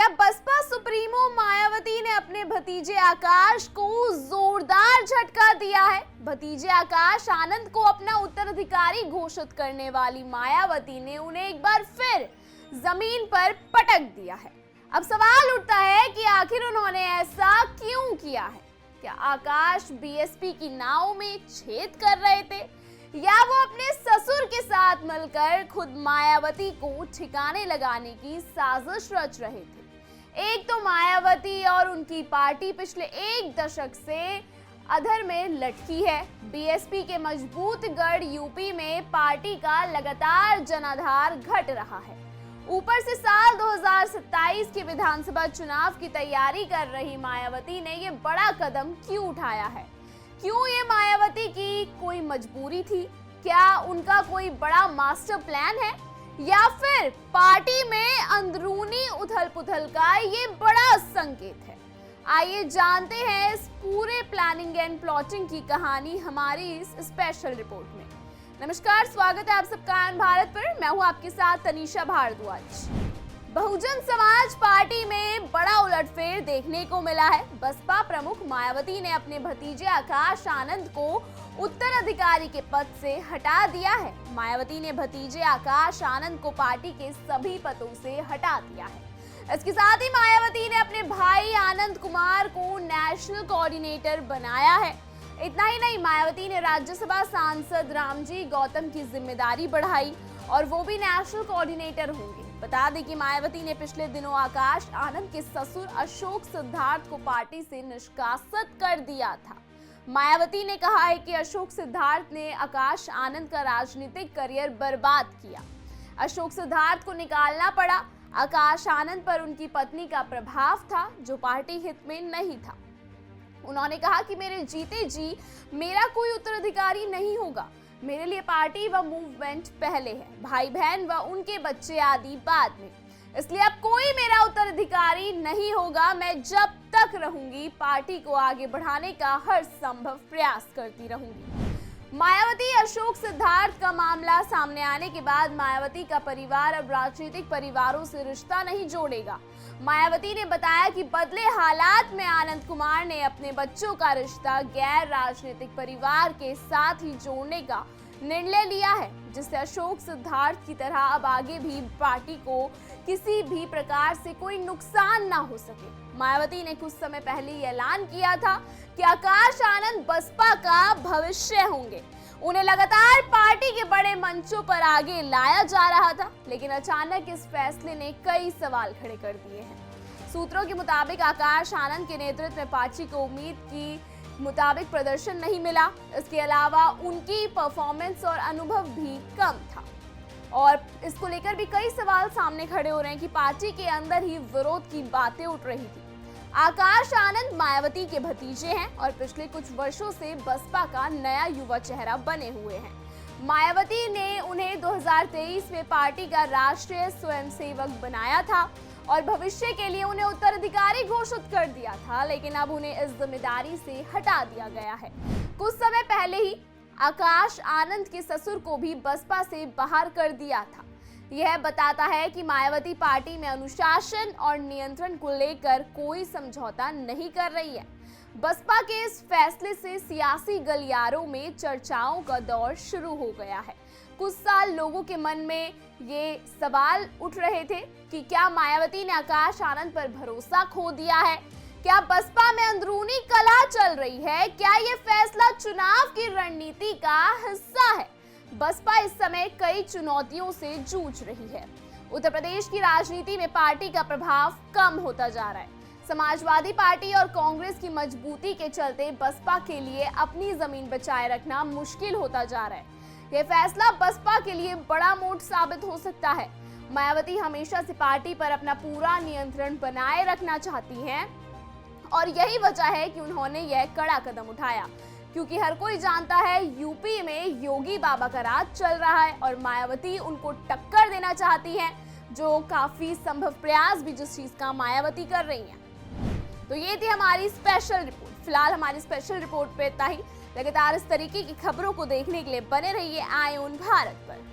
क्या बसपा सुप्रीमो मायावती ने अपने भतीजे आकाश को जोरदार झटका दिया है? भतीजे आकाश आनंद को अपना उत्तराधिकारी घोषित करने वाली मायावती ने उन्हें एक बार फिर जमीन पर पटक दिया है। अब सवाल उठता है कि आखिर उन्होंने ऐसा क्यों किया है? क्या आकाश बीएसपी की नाव में छेद कर रहे थे या वो अपने ससुर के साथ मिलकर खुद मायावती को ठिकाने लगाने की साजिश रच रहे थे? एक तो मायावती और उनकी पार्टी पिछले एक दशक से अधर में लटकी है। बीएसपी के मजबूत गढ़ यूपी में पार्टी का लगातार जनाधार घट रहा है। ऊपर से साल 2027 के विधानसभा चुनाव की तैयारी कर रही मायावती ने ये बड़ा कदम क्यों उठाया है? क्यों ये मायावती की कोई मजबूरी थी? क्या उनका कोई बड़ा मास्टर प्लान है या फिर पार्टी में अंदरूनी उथल-पुथल का ये बड़ा संकेत है? आइए जानते हैं इस पूरे प्लानिंग एंड प्लॉटिंग की कहानी हमारी इस स्पेशल रिपोर्ट में। नमस्कार, स्वागत है आप सबका आन भारत पर। मैं हूं आपके साथ तनीषा भारद्वाज। बहुजन समाज पार्टी में बड़ा उलटफेर देखने को मिला है। बसपा प्रमुख मायावती ने अपने भतीजे आकाश आनंद को उत्तराधिकारी के पद से हटा दिया है। मायावती ने भतीजे आकाश आनंद को पार्टी के सभी पदों से हटा दिया है। इसके साथ ही मायावती ने अपने भाई आनंद कुमार को नेशनल कोऑर्डिनेटर बनाया है। इतना ही नहीं, मायावती ने राज्यसभा सांसद रामजी गौतम की जिम्मेदारी बढ़ाई और वो भी नेशनल कोऑर्डिनेटर होंगे। बता दें कि मायावती ने पिछले दिनों आकाश आनंद के ससुर अशोक सिद्धार्थ को पार्टी से निष्कासित कर दिया था। मायावती ने कहा है कि अशोक सिद्धार्थ ने आकाश आनंद का राजनीतिक करियर बर्बाद किया। अशोक सिद्धार्थ को निकालना पड़ा। आकाश आनंद पर उनकी पत्नी का प्रभाव था जो पार्टी हित में नहीं था। उन्होंने कहा कि मेरे जीते जी मेरा कोई उत्तराधिकारी नहीं होगा। मेरे लिए पार्टी व मूवमेंट पहले है, भाई बहन व उनके बच्चे आदि बाद में। इसलिए अब कोई मेरा उत्तराधिकारी नहीं होगा। मैं जब तक रहूंगी पार्टी को आगे बढ़ाने का हर संभव प्रयास करती रहूंगी। मायावती अशोक सिद्धार्थ का मामला सामने आने के बाद मायावती का परिवार अब राजनीतिक परिवारों से रिश्ता नहीं जोड़ेगा। मायावती ने बताया कि बदले हालात में आनंद कुमार ने अपने बच्चों का रिश्ता गैर राजनीतिक परिवार के साथ ही जोड़ने का निर्णय लिया है, जिससे अशोक सिद्धार्थ की तरह अब आगे भी पार्टी को किसी भी प्रकार से कोई नुकसान ना हो सके। मायावती ने कुछ समय पहले ये ऐलान किया था कि आकाश आनंद बसपा का भविष्य होंगे। उन्हें लगातार पार्टी के बड़े मंचों पर आगे लाया जा रहा था, लेकिन अचानक इस फैसले ने कई सवाल खड़े कर दिए हैं। सूत्रों के मुताबिक आकाश आनंद के नेतृत्व में पार्टी को उम्मीद की मुताबिक प्रदर्शन नहीं मिला। इसके अलावा उनकी परफॉर्मेंस और अनुभव भी कम था और इसको लेकर भी कई सवाल सामने खड़े हो रहे हैं कि पार्टी के अंदर ही विरोध की बातें उठ रही थी। आकाश आनंद मायावती के भतीजे हैं और पिछले कुछ वर्षों से बसपा का नया युवा चेहरा बने हुए हैं। मायावती ने उन्हें 2023 में पार्टी का राष्ट्रीय स्वयंसेवक बनाया था और भविष्य के लिए उन्हें उत्तराधिकारी घोषित कर दिया था, लेकिन अब उन्हें इस जिम्मेदारी से हटा दिया गया है। कुछ समय पहले ही आकाश आनंद के ससुर को भी बसपा से बाहर कर दिया था। यह बताता है कि मायावती पार्टी में अनुशासन और नियंत्रण को लेकर कोई समझौता नहीं कर रही है। बसपा के इस फैसले से सियासी गलियारों में चर्चाओं का दौर शुरू हो गया है। कुछ साल लोगों के मन में ये सवाल उठ रहे थे कि क्या मायावती ने आकाश आनंद पर भरोसा खो दिया है? क्या बसपा में अंदरूनी कलह चल रही है? क्या ये फैसला चुनाव की रणनीति का हिस्सा है? बसपा इस समय कई चुनौतियों से जूझ रही है। उत्तर प्रदेश की राजनीति में पार्टी का प्रभाव कम होता जा रहा है। समाजवादी पार्टी और कांग्रेस की मजबूती के चलते बसपा के लिए अपनी जमीन बचाए रखना मुश्किल होता जा रहा है। यह फैसला बसपा के लिए बड़ा मोड़ साबित हो सकता है। मायावती हमेशा से पार्टी पर अपना पूरा नियंत्रण बनाए रखना चाहती हैं और यही वजह है कि उन्होंने यह कड़ा कदम उठाया, क्योंकि हर कोई जानता है यूपी में योगी बाबा का राज चल रहा है और मायावती उनको टक्कर देना चाहती हैं, जो काफी संभव प्रयास भी जिस चीज का मायावती कर रही हैं। तो ये थी हमारी स्पेशल रिपोर्ट। फिलहाल हमारी स्पेशल रिपोर्ट पे इतना ही। लगातार इस तरीके की खबरों को देखने के लिए बने रहिए आए ऑन भारत पर।